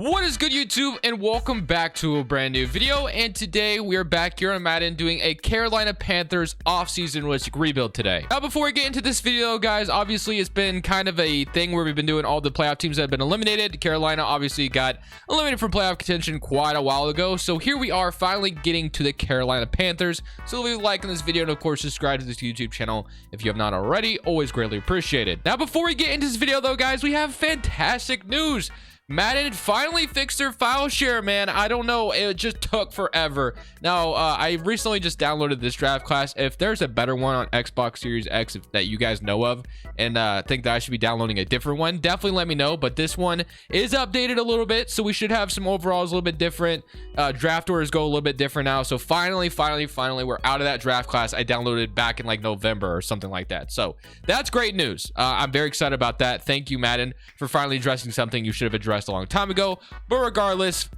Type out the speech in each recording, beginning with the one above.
What is good, YouTube, and welcome back to a brand new video. And today we are back here on Madden doing a Carolina Panthers offseason rebuild today. Now, before we get into this video, guys, obviously it's been kind of a thing where we've been doing all the playoff teams that have been eliminated. Carolina obviously got eliminated from playoff contention quite a while ago, so here we are finally getting to the Carolina Panthers. So leave a like on this video and of course subscribe to this YouTube channel if you have not already. Always greatly appreciated. Now, before we get into this video though, guys, we have fantastic news. Madden finally fixed their file share, man. I don't know, it just took forever. Now, I recently just downloaded this draft class. If there's a better one on Xbox Series X that you guys know of and think that I should be downloading a different one, definitely let me know. But this one is updated a little bit, so we should have some overalls a little bit different. Draft orders go a little bit different now. So finally, we're out of that draft class I downloaded back in like November or something like that. So that's great news. I'm very excited about that. Thank you, Madden, for finally addressing something you should have addressed a long time ago. But regardless,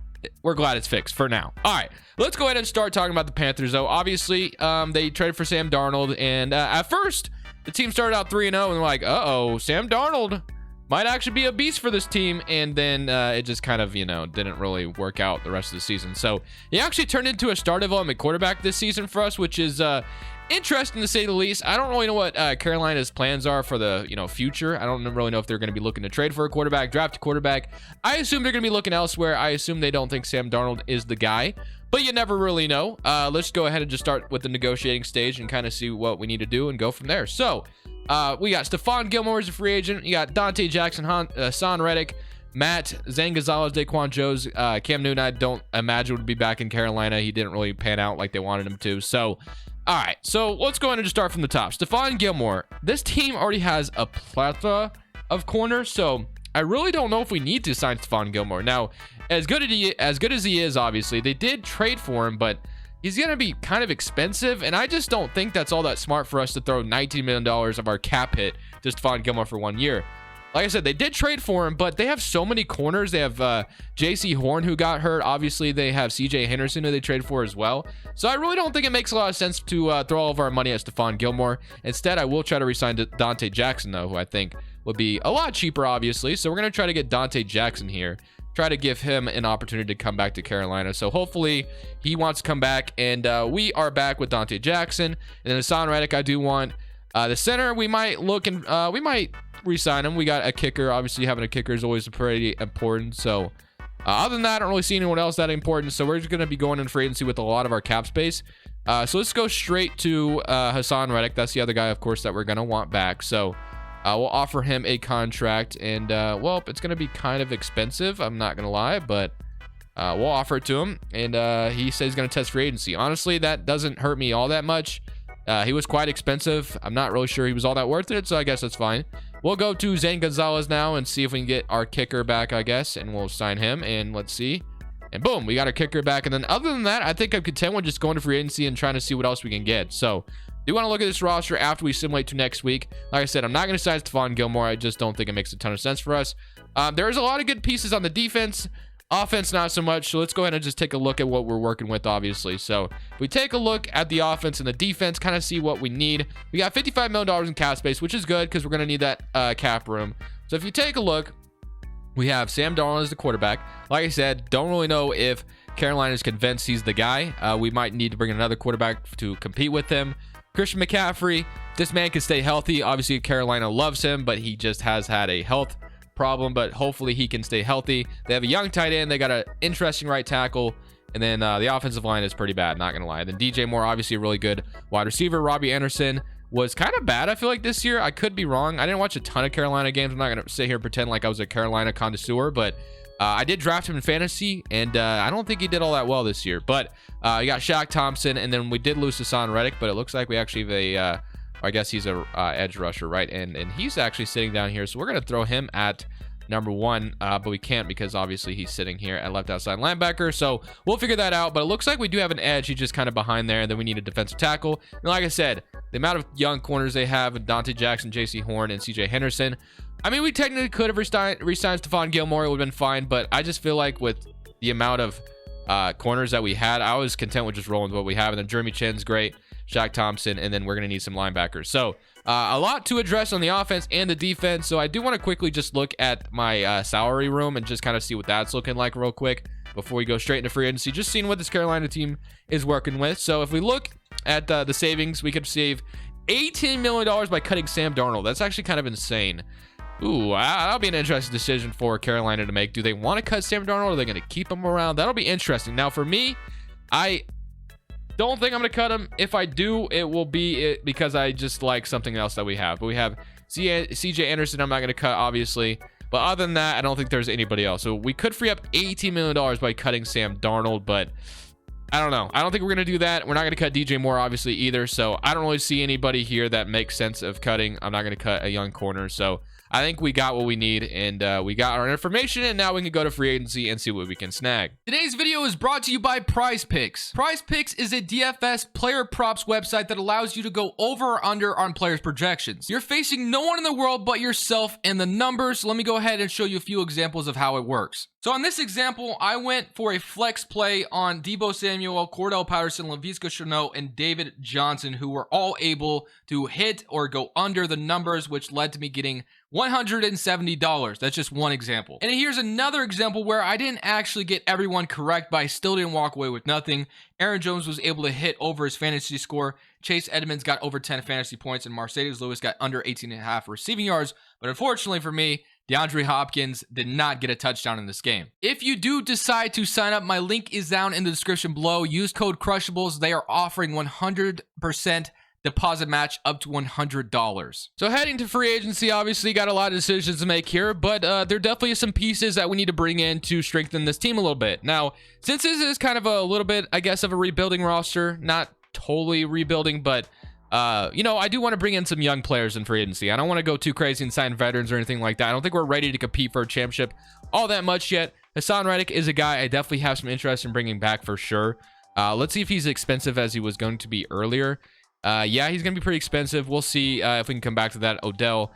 we're glad it's fixed for now. All right, let's go ahead and start talking about the Panthers though. Obviously, they traded for Sam Darnold, and at first the team started out 3-0 and they're like, uh-oh, Sam Darnold might actually be a beast for this team. And then it just kind of, didn't really work out the rest of the season. So he actually turned into a star development quarterback this season for us, which is interesting to say the least. I don't really know what Carolina's plans are for the future. I don't really know if they're going to be looking to trade for a quarterback, draft a quarterback. I assume they're going to be looking elsewhere. I assume they don't think Sam Darnold is the guy, but you never really know. Let's go ahead and just start with the negotiating stage and kind of see what we need to do and go from there. So we got Stephon Gilmore as a free agent. You got Dante Jackson, Hassan Reddick, Matt, Zane Gonzalez, Daquan Jones, Cam Newton. I don't imagine would be back in Carolina. He didn't really pan out like they wanted him to. So all right, so let's go ahead and just start from the top. Stephon Gilmore. This team already has a plethora of corners, so I really don't know if we need to sign Stephon Gilmore. Now, as good as he is, obviously, they did trade for him, but he's going to be kind of expensive, and I just don't think that's all that smart for us to throw $19 million of our cap hit to Stephon Gilmore for 1 year. Like I said, they did trade for him, but they have so many corners. They have J.C. Horn, who got hurt. Obviously, they have C.J. Henderson, who they traded for as well. So I really don't think it makes a lot of sense to throw all of our money at Stephon Gilmore. Instead, I will try to re-sign Dante Jackson, though, who I think would be a lot cheaper, obviously. So we're going to try to get Dante Jackson here. Try to give him an opportunity to come back to Carolina. So hopefully he wants to come back, and we are back with Dante Jackson. And then Hassan Reddick, I do want. The center, we might look and we might re-sign him. We got a kicker. Obviously, having a kicker is always pretty important. So other than that, I don't really see anyone else that important. So we're just going to be going in free agency with a lot of our cap space. So let's go straight to Hassan Reddick. That's the other guy, of course, that we're going to want back. So we'll offer him a contract. And, well, it's going to be kind of expensive. I'm not going to lie, but we'll offer it to him. And he says he's going to test free agency. Honestly, that doesn't hurt me all that much. He was quite expensive. I'm not really sure he was all that worth it, so I guess that's fine. We'll go to Zane Gonzalez now and see if we can get our kicker back, I guess, and we'll sign him, and let's see. And boom, we got our kicker back. And then other than that, I think I'm content with just going to free agency and trying to see what else we can get. So do want to look at this roster after we simulate to next week. Like I said, I'm not going to sign Stephon Gilmore. I just don't think it makes a ton of sense for us. There's a lot of good pieces on the defense. Offense, not so much. So let's go ahead and just take a look at what we're working with, obviously. So if we take a look at the offense and the defense, kind of see what we need. We got $55 million in cap space, which is good because we're going to need that cap room. So if you take a look, we have Sam Darnold as the quarterback. Like I said, don't really know if Carolina is convinced he's the guy. We might need to bring another quarterback to compete with him. Christian McCaffrey, this man can stay healthy. Obviously, Carolina loves him, but he just has had a health problem, but hopefully he can stay healthy. They have a young tight end. They got an interesting right tackle, and then the offensive line is pretty bad, not gonna lie. Then DJ Moore, obviously a really good wide receiver. Robbie Anderson was kind of bad, I feel like, this year. I could be wrong. I didn't watch a ton of Carolina games. I'm not gonna sit here and pretend like I was a Carolina connoisseur, but I did draft him in fantasy, and I don't think he did all that well this year. But you got Shaq Thompson, and then we did lose Hassan Reddick, but it looks like we actually have a I guess he's a edge rusher, right? And he's actually sitting down here, so we're going to throw him at number 1, but we can't because obviously he's sitting here at left outside linebacker. So we'll figure that out, but it looks like we do have an edge. He's just kind of behind there, and then we need a defensive tackle. And like I said, the amount of young corners they have, Dante Jackson, J.C. Horn, and C.J. Henderson, I mean, we technically could have re-signed Stephon Gilmore. It would have been fine, but I just feel like with the amount of corners that we had, I was content with just rolling with what we have. And then Jeremy Chin's great. Shaq Thompson, and then we're going to need some linebackers. So a lot to address on the offense and the defense. So I do want to quickly just look at my salary room and just kind of see what that's looking like real quick before we go straight into free agency, just seeing what this Carolina team is working with. So if we look at the savings, we could save $18 million by cutting Sam Darnold. That's actually kind of insane. Ooh, that'll be an interesting decision for Carolina to make. Do they want to cut Sam Darnold, or are they going to keep him around? That'll be interesting. Now, for me, I don't think I'm going to cut him. If I do, it will be because I just like something else that we have. But we have CJ Anderson I'm not going to cut, obviously. But other than that, I don't think there's anybody else. So we could free up $18 million by cutting Sam Darnold, but I don't know. I don't think we're going to do that. We're not going to cut DJ Moore, obviously, either. So I don't really see anybody here that makes sense of cutting. I'm not going to cut a young corner. So I think we got what we need, and we got our information, and now we can go to free agency and see what we can snag. Today's video is brought to you by Prize Picks. Prize Picks is a DFS player props website that allows you to go over or under on players' projections. You're facing no one in the world but yourself and the numbers. Let me go ahead and show you a few examples of how it works. So in this example, I went for a flex play on Deebo Samuel, Cordell Patterson, Laviska Shenault, and David Johnson, who were all able to hit or go under the numbers, which led to me getting $170. That's just one example. And here's another example where I didn't actually get everyone correct, but I still didn't walk away with nothing. Aaron Jones was able to hit over his fantasy score. Chase Edmonds got over 10 fantasy points, and Mercedes Lewis got under 18.5 receiving yards. But unfortunately for me, DeAndre Hopkins did not get a touchdown in this game. If you do decide to sign up, my link is down in the description below. Use code Crushables. They are offering 100% deposit match up to $100. So heading to free agency, obviously got a lot of decisions to make here, but there definitely is some pieces that we need to bring in to strengthen this team a little bit. Now, since this is kind of a little bit, I guess, of a rebuilding roster, not totally rebuilding, but you know, I do want to bring in some young players in free agency. I don't want to go too crazy and sign veterans or anything like that. I don't think we're ready to compete for a championship all that much yet. Hassan Reddick is a guy I definitely have some interest in bringing back for sure. Let's see if he's expensive as he was going to be earlier. Yeah, he's going to be pretty expensive. We'll see if we can come back to that. Odell,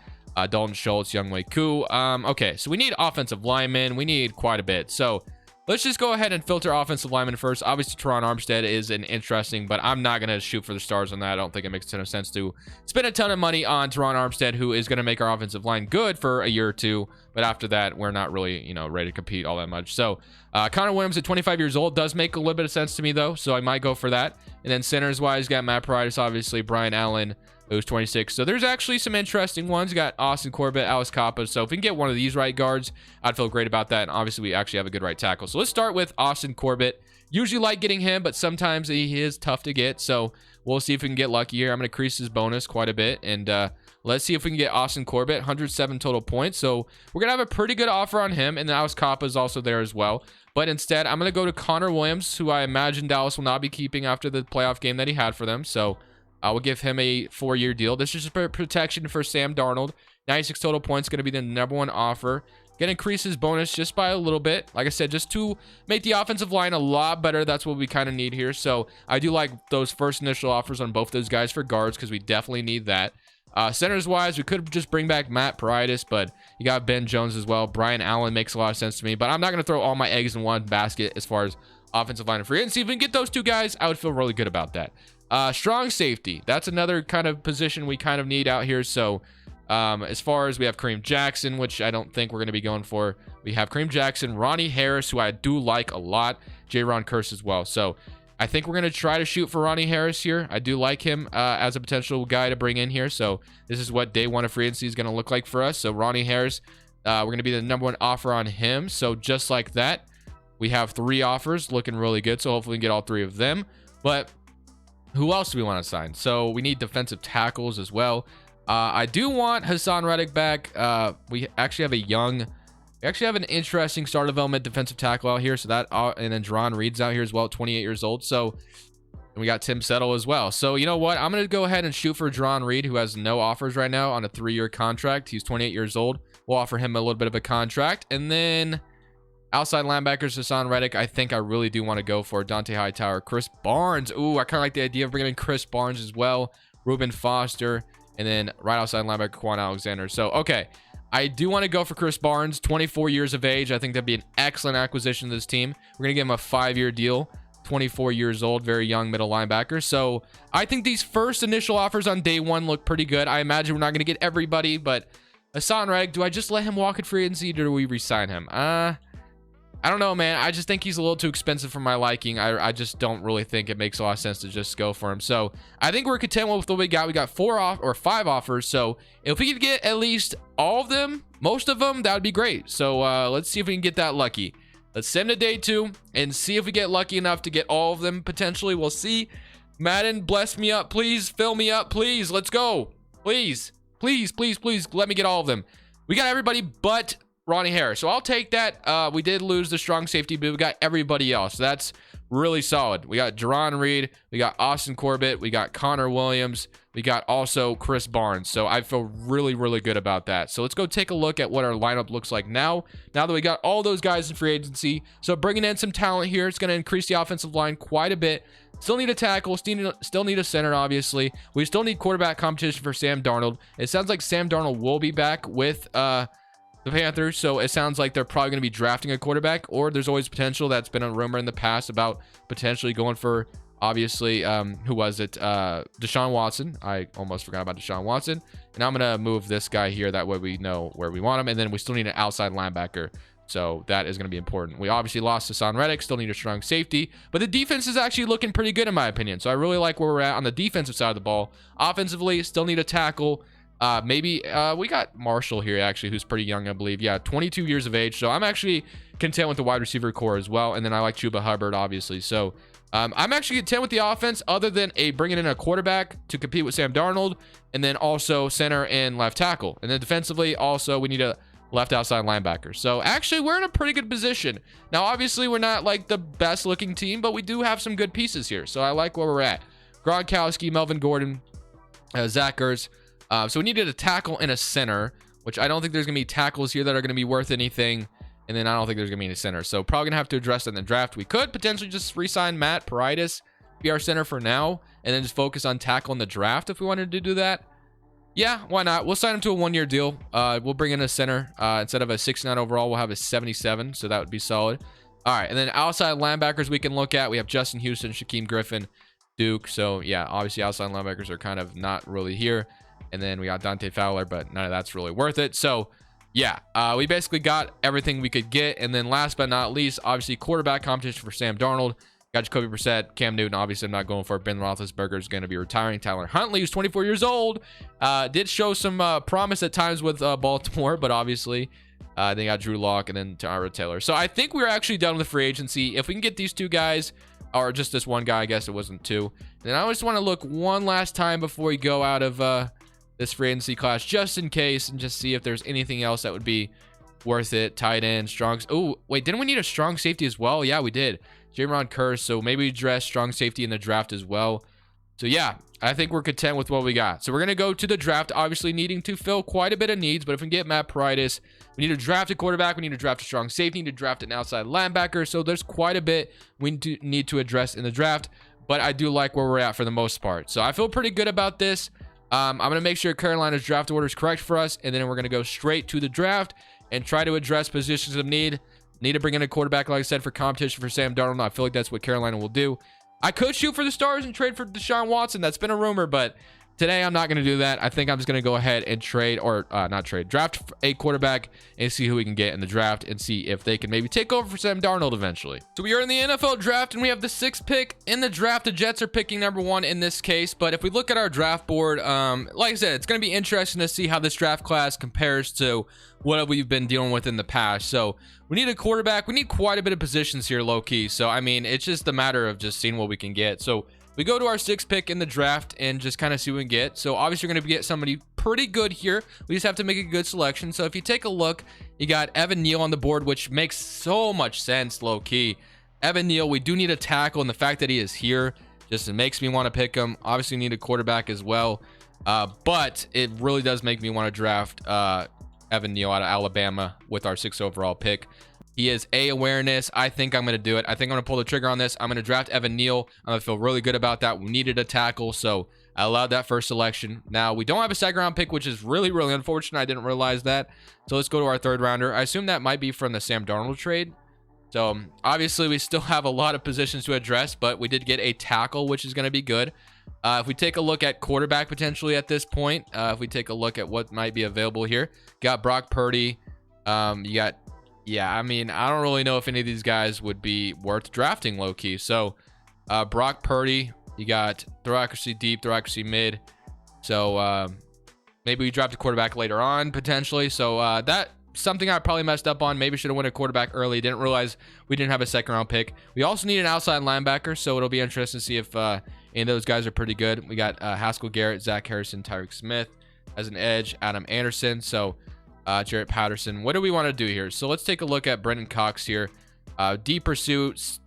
Dalton Schultz, Younghoe Koo. Okay, so we need offensive linemen. We need quite a bit. So let's just go ahead and filter offensive linemen first. Obviously, Teron Armstead is an interesting, but I'm not going to shoot for the stars on that. I don't think it makes a ton of sense to spend a ton of money on Teron Armstead, who is going to make our offensive line good for a year or two. But after that, we're not really, you know, ready to compete all that much. So Connor Williams at 25 years old does make a little bit of sense to me, though. So I might go for that. And then centers-wise, got Matt Paradis, obviously, Brian Allen, who's 26. So there's actually some interesting ones. Got Austin Corbett, Alex Kappa. So if we can get one of these right guards, I'd feel great about that. And obviously, we actually have a good right tackle. So let's start with Austin Corbett. Usually like getting him, but sometimes he is tough to get. So we'll see if we can get lucky here. I'm going to increase his bonus quite a bit. And let's see if we can get Austin Corbett, 107 total points. So we're going to have a pretty good offer on him. And Alex Kappa is also there as well. But instead, I'm going to go to Connor Williams, who I imagine Dallas will not be keeping after the playoff game that he had for them. So I will give him a 4-year deal. This is just protection for Sam Darnold. 96 total points, going to be the #1 offer. Going to increase his bonus just by a little bit. Like I said, just to make the offensive line a lot better. That's what we kind of need here. So I do like those first initial offers on both those guys for guards because we definitely need that. Centers-wise, we could just bring back Matt Paradis, but you got Ben Jones as well. Brian Allen makes a lot of sense to me, but I'm not going to throw all my eggs in one basket as far as offensive line and free agency. If we can get those two guys, I would feel really good about that. Strong safety. That's another kind of position we kind of need out here. So as far as we have Kareem Jackson, which I don't think we're going to be going for. We have Kareem Jackson, Ronnie Harris, who I do like a lot, J-Ron Curse as well. So I think we're going to try to shoot for Ronnie Harris here. I do like him as a potential guy to bring in here. So this is what day one of free agency is going to look like for us. So Ronnie Harris, we're going to be the #1 offer on him. So just like that, we have 3 offers looking really good. So hopefully we can get all 3 of them. But who else do we want to sign? So we need defensive tackles as well. I do want Hassan Reddick back. We actually have an interesting star development defensive tackle out here. So that, and then Jerron Reed's out here as well, 28 years old. So, and we got Tim Settle as well. So you know what? I'm going to go ahead and shoot for Jerron Reed, who has no offers right now on a 3-year contract. He's 28 years old. We'll offer him a little bit of a contract. And then outside linebackers, Hassan Reddick. I think I really do want to go for Dante Hightower, Chris Barnes. Ooh, I kind of like the idea of bringing in Chris Barnes as well. Reuben Foster. And then right outside linebacker, Quan Alexander. So, okay. I do want to go for Chris Barnes, 24 years of age. I think that'd be an excellent acquisition to this team. We're going to give him a 5-year deal. 24 years old, very young middle linebacker. So I think these first initial offers on day one look pretty good. I imagine we're not going to get everybody, but Hassan Reg, do I just let him walk at free agency, or do we re-sign him? I don't know, man. I just think he's a little too expensive for my liking. I just don't really think it makes a lot of sense to just go for him. So I think we're content with what we got. We got 5 offers. So if we could get at least all of them, most of them, that would be great. So let's see if we can get that lucky. Let's send to day 2 and see if we get lucky enough to get all of them potentially. We'll see. Madden, bless me up, please. Fill me up, please. Let's go. Please, please, please, please. Let me get all of them. We got everybody but Ronnie Harris. So I'll take that. We did lose the strong safety, but we got everybody else. So that's really solid. We got Jerron Reed. We got Austin Corbett. We got Connor Williams. We got also Chris Barnes. So I feel really, really good about that. So let's go take a look at what our lineup looks like now that we got all those guys in free agency. So bringing in some talent here, it's going to increase the offensive line quite a bit. Still need a tackle, still need a center, obviously. We still need quarterback competition for Sam Darnold. It sounds like Sam Darnold will be back with the Panthers, so it sounds like they're probably going to be drafting a quarterback, or there's always potential. That's been a rumor in the past about potentially going for, obviously, who was it? Deshaun Watson. I almost forgot about Deshaun Watson. And I'm going to move this guy here. That way we know where we want him. And then we still need an outside linebacker. So that is going to be important. We obviously lost Hassan Reddick, still need a strong safety, but the defense is actually looking pretty good in my opinion. So I really like where we're at on the defensive side of the ball. Offensively, still need a tackle. Maybe we got Marshall here actually, who's pretty young, I believe. Yeah, 22 years of age. So I'm actually content with the wide receiver core as well. And then I like Chuba Hubbard, obviously. So I'm actually content with the offense, other than bringing in a quarterback to compete with Sam Darnold, and then also center and left tackle. And then defensively, also we need a left outside linebacker. So actually we're in a pretty good position. Now, obviously we're not like the best looking team, but we do have some good pieces here. So I like where we're at. Gronkowski, Melvin Gordon, Zach Ertz. So we needed a tackle and a center, which I don't think there's going to be tackles here that are going to be worth anything. And then I don't think there's going to be any center. So probably going to have to address that in the draft. We could potentially just re-sign Matt Paradis, be our center for now, and then just focus on tackle in the draft if we wanted to do that. Yeah, why not? We'll sign him to a 1-year deal. We'll bring in a center. Instead of a 69 overall, we'll have a 77. So that would be solid. All right, and then outside linebackers we can look at. We have Justin Houston, Shaquem Griffin, Duke. So yeah, obviously outside linebackers are kind of not really here. And then we got Dante Fowler, but none of that's really worth it. So yeah, we basically got everything we could get. And then last but not least, obviously quarterback competition for Sam Darnold. Got Jacoby Brissett, Cam Newton. Obviously, I'm not going for it. Ben Roethlisberger is going to be retiring. Tyler Huntley, who's 24 years old, did show some promise at times with Baltimore, but obviously they got Drew Lock and then Tyrod Taylor. So I think we're actually done with free agency. If we can get these 2 guys, or just this one guy, I guess it wasn't 2. Then I just want to look one last time before we go out of this free agency class, just in case, and just see if there's anything else that would be worth it. Tight end, strong. Oh, wait, didn't we need a strong safety as well? Yeah, we did. Jaron Curse. So maybe we dress strong safety in the draft as well. So yeah, I think we're content with what we got. So we're going to go to the draft, obviously needing to fill quite a bit of needs. But if we can get Matt Paradis, we need to draft a quarterback. We need to draft a strong safety. We need to draft an outside linebacker. So there's quite a bit we need to address in the draft. But I do like where we're at for the most part. So I feel pretty good about this. I'm going to make sure Carolina's draft order is correct for us. And then we're going to go straight to the draft and try to address positions of need. Need to bring in a quarterback, like I said, for competition for Sam Darnold. I feel like that's what Carolina will do. I could shoot for the stars and trade for Deshaun Watson. That's been a rumor, but today I'm not going to do that. I think I'm just going to go ahead and trade, or draft a quarterback and see who we can get in the draft and see if they can maybe take over for Sam Darnold eventually. So we are in the NFL draft and we have the 6th pick in the draft. The Jets are picking number 1 in this case, but if we look at our draft board, like I said, it's going to be interesting to see how this draft class compares to what we've been dealing with in the past. So we need a quarterback. We need quite a bit of positions here, low key. So I mean, it's just a matter of just seeing what we can get. So we go to our 6th pick in the draft and just kind of see what we can get. So obviously, we're going to get somebody pretty good here. We just have to make a good selection. So if you take a look, you got Evan Neal on the board, which makes so much sense, low key. Evan Neal, we do need a tackle, and the fact that he is here just makes me want to pick him. Obviously, need a quarterback as well. But it really does make me want to draft Evan Neal out of Alabama with our 6th overall pick. He is A, awareness. I think I'm going to do it. I think I'm going to pull the trigger on this. I'm going to draft Evan Neal. I'm going to feel really good about that. We needed a tackle, so I allowed that first selection. Now, we don't have a 2nd round pick, which is really, really unfortunate. I didn't realize that. So let's go to our 3rd rounder. I assume that might be from the Sam Darnold trade. So obviously we still have a lot of positions to address, but we did get a tackle, which is going to be good. If we take a look at quarterback potentially at this point, if we take a look at what might be available here, got Brock Purdy. You got, yeah, I mean, I don't really know if any of these guys would be worth drafting low key. So Brock Purdy, you got throw accuracy deep, throw accuracy mid. So maybe we draft a quarterback later on potentially. So that something I probably messed up on. Maybe should have went a quarterback early. Didn't realize we didn't have a second round pick. We also need an outside linebacker, so it'll be interesting to see if any of those guys are pretty good. We got Haskell Garrett, Zach Harrison, Tyreek Smith as an edge, Adam Anderson, so Jarrett Patterson. What do we want to do here? So let's take a look at Brendan Cox here. D pursuit,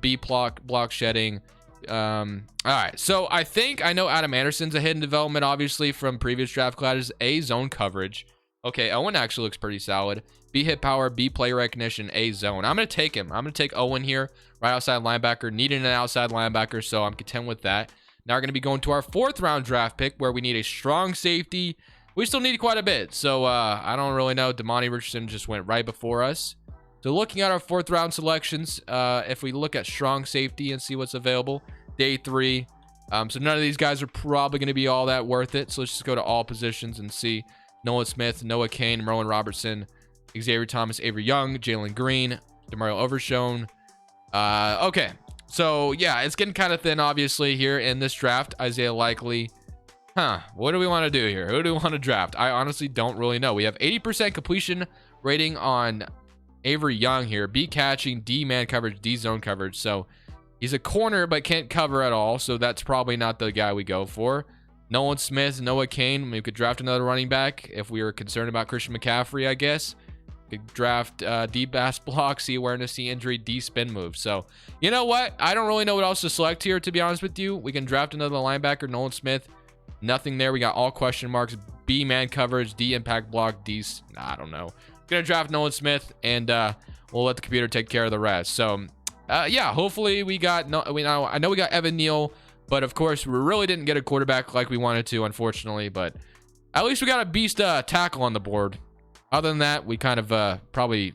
B block shedding. All right, so I think I know Adam Anderson's a hidden development, obviously from previous draft classes. A, zone coverage. Okay, Owen actually looks pretty solid. B, hit power. B, play recognition. A, zone. I'm going to take him. I'm going to take Owen here, right outside linebacker. Needing an outside linebacker, so I'm content with that. Now we're going to be going to our 4th round draft pick where we need a strong safety. We still need quite a bit, so I don't really know. Damani Richardson just went right before us. So looking at our 4th round selections, if we look at strong safety and see what's available, day 3. So none of these guys are probably going to be all that worth it. So let's just go to all positions and see. Nolan Smith, Noah Kane, Merwin Robertson, Xavier Thomas, Avery Young, Jalen Green, Demario Overshone. Okay, so yeah, it's getting kind of thin, obviously, here in this draft. Isaiah Likely. What do we want to do here? Who do we want to draft? I honestly don't really know. We have 80% completion rating on Avery Young here. B catching, D man coverage, D zone coverage. So he's a corner but can't cover at all. So that's probably not the guy we go for. Nolan Smith, Noah Kane. We could draft another running back if we were concerned about Christian McCaffrey, I guess. Could draft D pass block, C awareness, C injury, D spin move. So you know what? I don't really know what else to select here, to be honest with you. We can draft another linebacker, Nolan Smith. Nothing there. We got all question marks. B man coverage, D impact block, D, I don't know. Gonna draft Nolan Smith, and we'll let the computer take care of the rest. So yeah, hopefully we got I know we got Evan Neal, but of course we really didn't get a quarterback like we wanted to, unfortunately. But at least we got a beast tackle on the board. Other than that, we kind of probably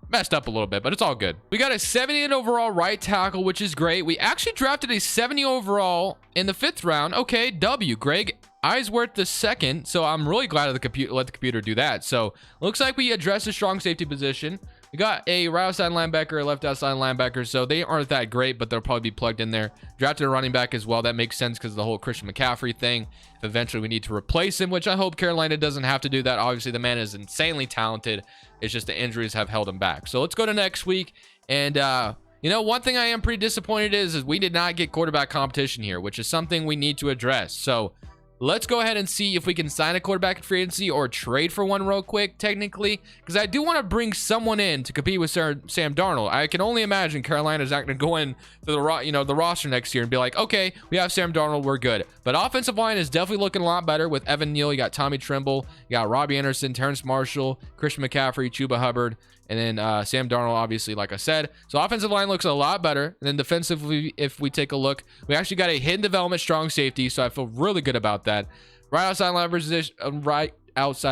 messed up a little bit, but it's all good. We got a 70 overall right tackle, which is great. We actually drafted a 70 overall in the 5th round. Okay, W. Greg Eisworth the 2nd. So I'm really glad let the computer do that. So looks like we addressed a strong safety position. We got a right outside linebacker, a left outside linebacker, so they aren't that great, but they'll probably be plugged in there. Drafted a running back as well. That makes sense because of the whole Christian McCaffrey thing. If eventually we need to replace him, which I hope Carolina doesn't have to do that. Obviously, the man is insanely talented. It's just the injuries have held him back. So let's go to next week. And, you know, one thing I am pretty disappointed is we did not get quarterback competition here, which is something we need to address. So let's go ahead and see if we can sign a quarterback in free agency or trade for one real quick, technically, because I do want to bring someone in to compete with Sam Darnold. I can only imagine Carolina's not going to go in to the roster next year and be like, okay, we have Sam Darnold, we're good. But offensive line is definitely looking a lot better with Evan Neal. You got Tommy Tremble, you got Robbie Anderson, Terrence Marshall, Christian McCaffrey, Chuba Hubbard, and then Sam Darnold, obviously, like I said. So offensive line looks a lot better. And then defensively, if we take a look, we actually got a hidden development strong safety, so I feel really good about that. Right outside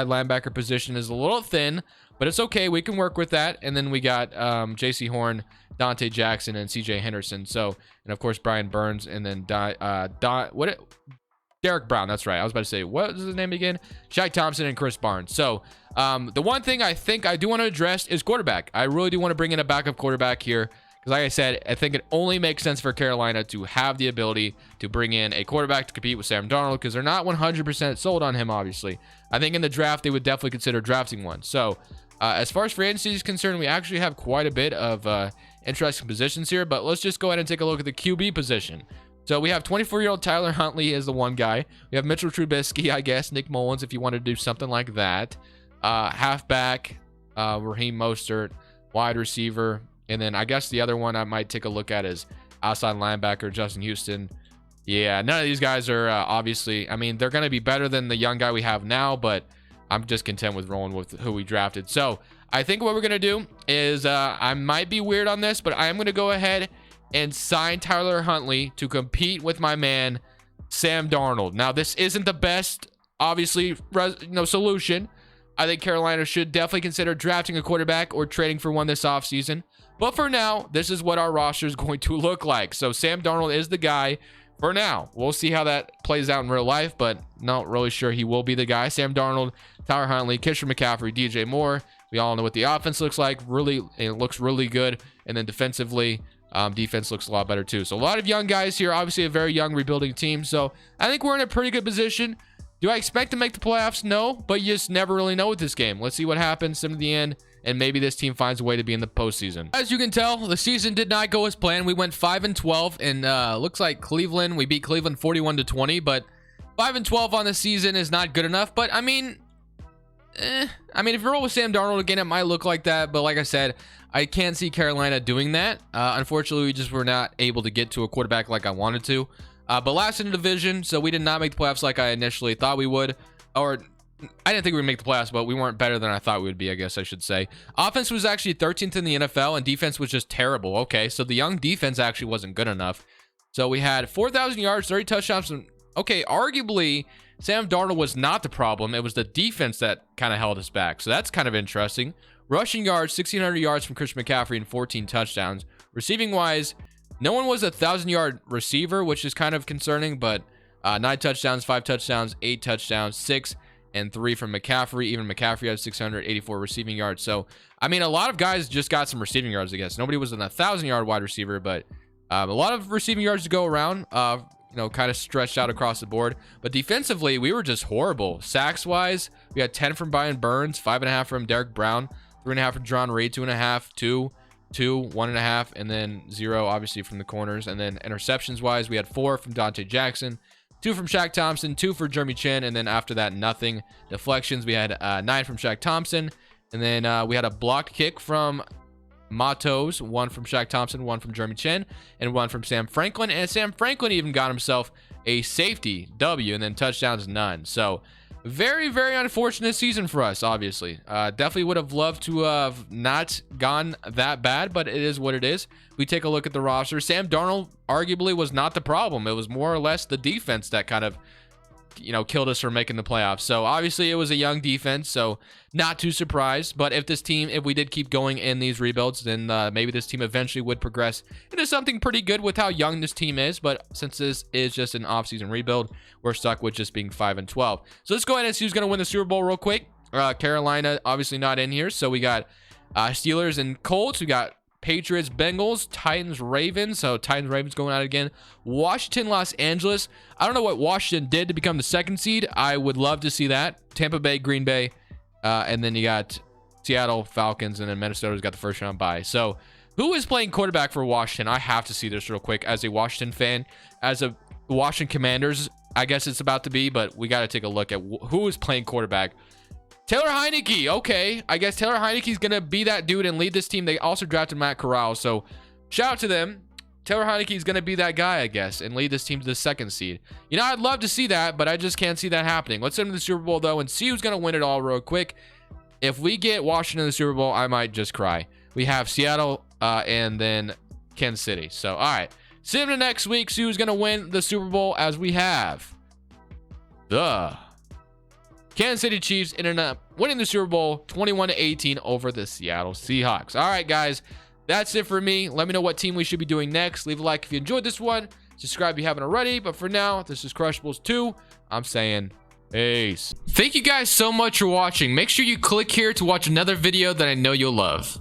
linebacker position is a little thin, but it's okay. We can work with that. And then we got J.C. Horn, Dante Jackson, and C.J. Henderson. So, and of course Brian Burns, and then Derek Brown. That's right. I was about to say, what was his name again? Shaq Thompson and Chris Barnes. So the one thing I think I do want to address is quarterback. I really do want to bring in a backup quarterback here. Because like I said, I think it only makes sense for Carolina to have the ability to bring in a quarterback to compete with Sam Darnold, because they're not 100% sold on him, obviously. I think in the draft, they would definitely consider drafting one. So as far as free agency is concerned, we actually have quite a bit of interesting positions here. But let's just go ahead and take a look at the QB position. So we have 24-year-old Tyler Huntley as the one guy. We have Mitchell Trubisky, I guess, Nick Mullins, if you want to do something like that. Halfback, Raheem Mostert, wide receiver. And then I guess the other one I might take a look at is outside linebacker, Justin Houston. Yeah, none of these guys are obviously, I mean, they're going to be better than the young guy we have now, but I'm just content with rolling with who we drafted. So I think what we're going to do is I might be weird on this, but I am going to go ahead and sign Tyler Huntley to compete with my man, Sam Darnold. Now, this isn't the best, obviously, solution. I think Carolina should definitely consider drafting a quarterback or trading for one this offseason. But for now, this is what our roster is going to look like. So Sam Darnold is the guy for now. We'll see how that plays out in real life, but not really sure he will be the guy. Sam Darnold, Tyler Huntley, Christian McCaffrey, DJ Moore. We all know what the offense looks like. It looks really good. And then defensively, defense looks a lot better too. So a lot of young guys here. Obviously a very young rebuilding team. So I think we're in a pretty good position. Do I expect to make the playoffs? No, but you just never really know with this game. Let's see what happens in the end, and maybe this team finds a way to be in the postseason. As you can tell, the season did not go as planned. We went 5-12, and looks like Cleveland, we beat Cleveland 41-20, but 5-12 on the season is not good enough. But I mean, if you roll with Sam Darnold again, it might look like that. But like I said, I can't see Carolina doing that. Unfortunately, we just were not able to get to a quarterback like I wanted to. But last in the division, so we did not make the playoffs like I initially thought we would. Or I didn't think we would make the playoffs, but we weren't better than I thought we would be, I guess I should say. Offense was actually 13th in the NFL, and defense was just terrible. Okay, so the young defense actually wasn't good enough. So we had 4,000 yards, 30 touchdowns. And, okay, arguably, Sam Darnold was not the problem. It was the defense that kind of held us back. So that's kind of interesting. Rushing yards, 1,600 yards from Christian McCaffrey and 14 touchdowns. Receiving-wise, no one was a 1,000-yard receiver, which is kind of concerning, but 9 touchdowns, 5 touchdowns, 8 touchdowns, 6 and 3 from McCaffrey. Even McCaffrey had 684 receiving yards. So, I mean, a lot of guys just got some receiving yards, I guess. Nobody was an 1,000-yard wide receiver, but a lot of receiving yards to go around, kind of stretched out across the board. But defensively, we were just horrible. Sacks-wise, we had 10 from Brian Burns, 5.5 from Derek Brown, 3.5 from John Reed, 2.5, 2, 1.5, and then 0 obviously from the corners. And then interceptions wise, we had 4 from Dante Jackson, 2 from Shaq Thompson, 2 for Jeremy Chin, and then after that, nothing. Deflections, we had 9 from Shaq Thompson, and then we had a blocked kick from Matos, 1 from Shaq Thompson, 1 from Jeremy Chin, and 1 from Sam Franklin. And Sam Franklin even got himself a safety W, and then touchdowns, none. So very, very unfortunate season for us, obviously. Definitely would have loved to have not gone that bad, but it is what it is. We take a look at the roster. Sam Darnold arguably was not the problem. It was more or less the defense that kind of, killed us from making the playoffs. So obviously it was a young defense, so not too surprised. But if we did keep going in these rebuilds, then maybe this team eventually would progress into something pretty good with how young this team is. But since this is just an offseason rebuild, we're stuck with just being 5-12. So let's go ahead and see who's going to win the Super Bowl real quick. Carolina obviously not in here, so we got Steelers and Colts. We got Patriots, Bengals, Titans, Ravens. So Titans, Ravens going out again. Washington, Los Angeles. I don't know what Washington did to become the 2nd seed. I would love to see that. Tampa Bay, Green Bay, and then you got Seattle, Falcons, and then Minnesota's got the 1st round bye. So who is playing quarterback for Washington? I have to see this real quick as a Washington fan. As a Washington Commanders, I guess it's about to be, but we got to take a look at who is playing quarterback. Taylor Heineke. Okay, I guess Taylor Heineke's going to be that dude and lead this team. They also drafted Matt Corral, so shout out to them. Taylor Heineke's going to be that guy, I guess, and lead this team to the 2nd seed. I'd love to see that, but I just can't see that happening. Let's send him to the Super Bowl, though, and see who's going to win it all real quick. If we get Washington in the Super Bowl, I might just cry. We have Seattle and then Kansas City. So, all right. See him next week. See who's going to win the Super Bowl, as we have the Kansas City Chiefs ended up winning the Super Bowl 21-18 over the Seattle Seahawks. All right, guys, that's it for me. Let me know what team we should be doing next. Leave a like if you enjoyed this one. Subscribe if you haven't already. But for now, this is Crushables 2. I'm saying peace. Thank you guys so much for watching. Make sure you click here to watch another video that I know you'll love.